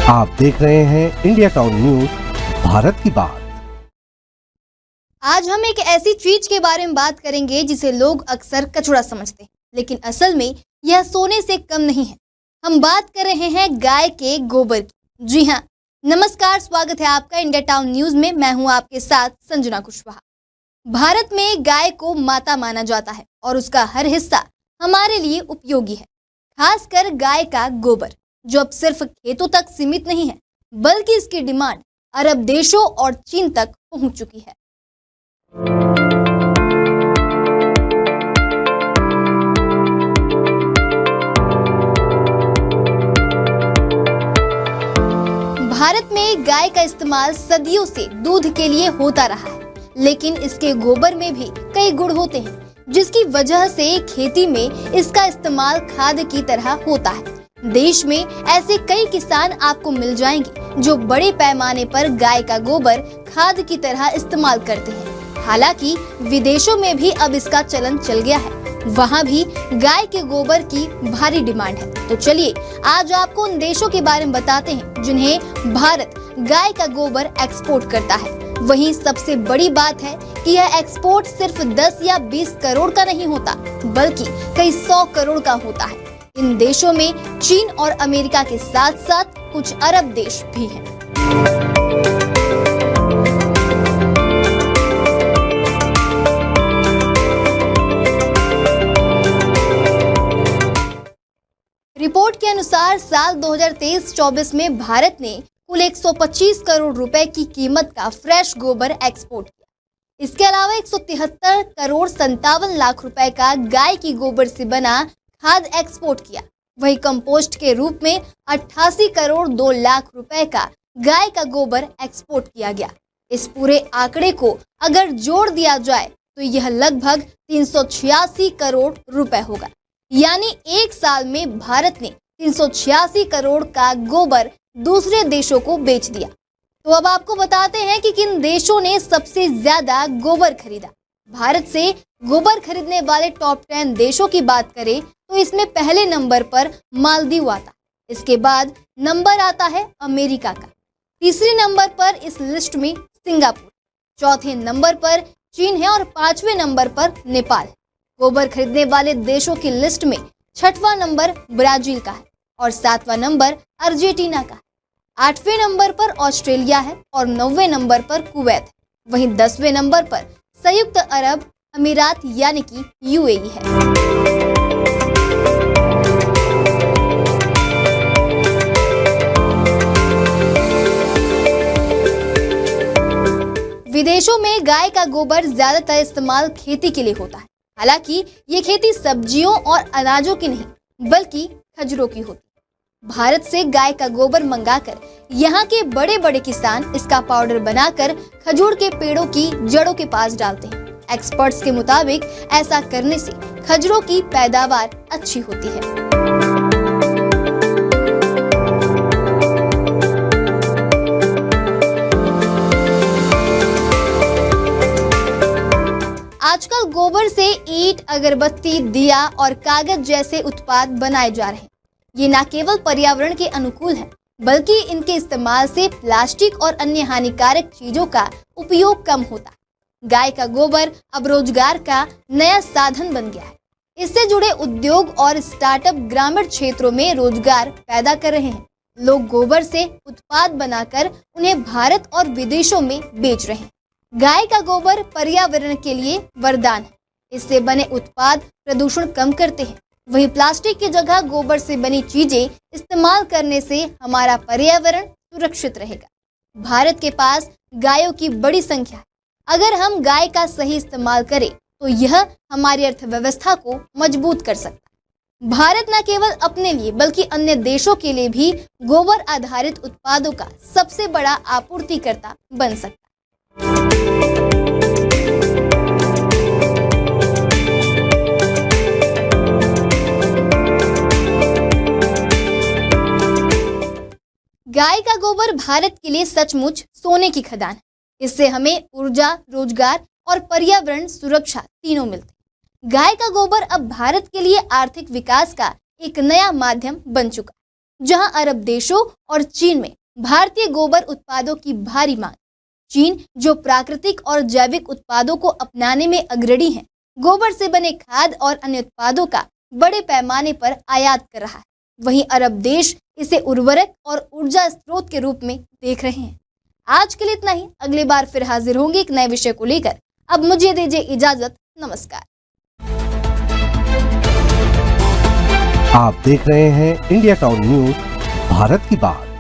आप देख रहे हैं इंडिया टाउन न्यूज, भारत की बात। आज हम एक ऐसी चीज के बारे में बात करेंगे जिसे लोग अक्सर कचरा समझते हैं, लेकिन असल में यह सोने से कम नहीं है। हम बात कर रहे हैं गाय के गोबर की। जी हाँ, नमस्कार, स्वागत है आपका इंडिया टाउन न्यूज में। मैं हूं आपके साथ संजना कुशवाहा। भारत में गाय को माता माना जाता है और उसका हर हिस्सा हमारे लिए उपयोगी है, खासकर गाय का गोबर, जो अब सिर्फ खेतों तक सीमित नहीं है, बल्कि इसकी डिमांड अरब देशों और चीन तक पहुंच चुकी है। भारत में गाय का इस्तेमाल सदियों से दूध के लिए होता रहा है, लेकिन इसके गोबर में भी कई गुण होते हैं, जिसकी वजह से खेती में इसका इस्तेमाल खाद की तरह होता है। देश में ऐसे कई किसान आपको मिल जाएंगे जो बड़े पैमाने पर गाय का गोबर खाद की तरह इस्तेमाल करते हैं। हालांकि विदेशों में भी अब इसका चलन चल गया है, वहां भी गाय के गोबर की भारी डिमांड है। तो चलिए आज आपको उन देशों के बारे में बताते हैं जिन्हें भारत गाय का गोबर एक्सपोर्ट करता है। वहीं सबसे बड़ी बात है कि यह एक्सपोर्ट सिर्फ 10 या 20 करोड़ का नहीं होता, बल्कि कई 100 करोड़ का होता है। इन देशों में चीन और अमेरिका के साथ साथ कुछ अरब देश भी हैं। रिपोर्ट के अनुसार साल 2023-24 में भारत ने कुल 125 करोड़ रुपए की कीमत का फ्रेश गोबर एक्सपोर्ट किया। इसके अलावा 173 करोड़ 57 लाख रुपए का गाय की गोबर से बना खाद एक्सपोर्ट किया। वही कंपोस्ट के रूप में 88 करोड़ 2 लाख रुपए का गाय का गोबर एक्सपोर्ट किया गया। इस पूरे आंकड़े को अगर जोड़ दिया जाए तो यह लगभग 386 करोड़ रुपए होगा। यानी एक साल में भारत ने 386 करोड़ का गोबर दूसरे देशों को बेच दिया। तो अब आपको बताते हैं कि किन देशों ने सबसे ज्यादा गोबर खरीदा। भारत से गोबर खरीदने वाले टॉप 10 देशों की बात करें तो इसमें पहले नंबर पर मालदीव आता है। इसके बाद नंबर आता है अमेरिका का। तीसरे नंबर पर इस लिस्ट में सिंगापुर, चौथे नंबर पर चीन है और 5वें नंबर पर नेपाल है। गोबर खरीदने वाले देशों की लिस्ट में 6वां नंबर ब्राजील का है और 7वां नंबर अर्जेंटीना का है। 8वें नंबर पर ऑस्ट्रेलिया है और 9वें नंबर पर कुवैत है। वहीं 10वें नंबर पर संयुक्त अरब अमीरात यानी कि यूएई है। विदेशों में गाय का गोबर ज्यादातर इस्तेमाल खेती के लिए होता है। हालांकि ये खेती सब्जियों और अनाजों की नहीं, बल्कि खजूरों की होती है। भारत से गाय का गोबर मंगाकर यहाँ के बड़े बड़े किसान इसका पाउडर बनाकर खजूर के पेड़ों की जड़ों के पास डालते हैं। एक्सपर्ट्स के मुताबिक ऐसा करने से खजूरों की पैदावार अच्छी होती है। आजकल गोबर से ईंट, अगरबत्ती, दिया और कागज जैसे उत्पाद बनाए जा रहे हैं। ये न केवल पर्यावरण के अनुकूल है, बल्कि इनके इस्तेमाल से प्लास्टिक और अन्य हानिकारक चीजों का उपयोग कम होता है। गाय का गोबर अब रोजगार का नया साधन बन गया है। इससे जुड़े उद्योग और स्टार्टअप ग्रामीण क्षेत्रों में रोजगार पैदा कर रहे हैं। लोग गोबर से उत्पाद बनाकर उन्हें भारत और विदेशों में बेच रहे हैं। गाय का गोबर पर्यावरण के लिए वरदान है। इससे बने उत्पाद प्रदूषण कम करते हैं। वहीं प्लास्टिक की जगह गोबर से बनी चीजें इस्तेमाल करने से हमारा पर्यावरण सुरक्षित रहेगा। भारत के पास गायों की बड़ी संख्या है। अगर हम गाय का सही इस्तेमाल करें तो यह हमारी अर्थव्यवस्था को मजबूत कर सकता है। भारत न केवल अपने लिए बल्कि अन्य देशों के लिए भी गोबर आधारित उत्पादों का सबसे बड़ा आपूर्तिकर्ता बन सकता है। गाय का गोबर भारत के लिए सचमुच सोने की खदान है। इससे हमें ऊर्जा, रोजगार और पर्यावरण सुरक्षा तीनों मिलते हैं। गाय का गोबर अब भारत के लिए आर्थिक विकास का एक नया माध्यम बन चुका है। जहां अरब देशों और चीन में भारतीय गोबर उत्पादों की भारी मांग। चीन, जो प्राकृतिक और जैविक उत्पादों को अपनाने में अग्रणी है, गोबर से बने खाद और अन्य उत्पादों का बड़े पैमाने पर आयात कर रहा है। वहीं अरब देश इसे उर्वरक और ऊर्जा स्रोत के रूप में देख रहे हैं। आज के लिए इतना ही। अगली बार फिर हाजिर होंगे एक नए विषय को लेकर। अब मुझे दीजिए इजाजत। नमस्कार। आप देख रहे हैं इंडिया टाउन न्यूज, भारत की बात।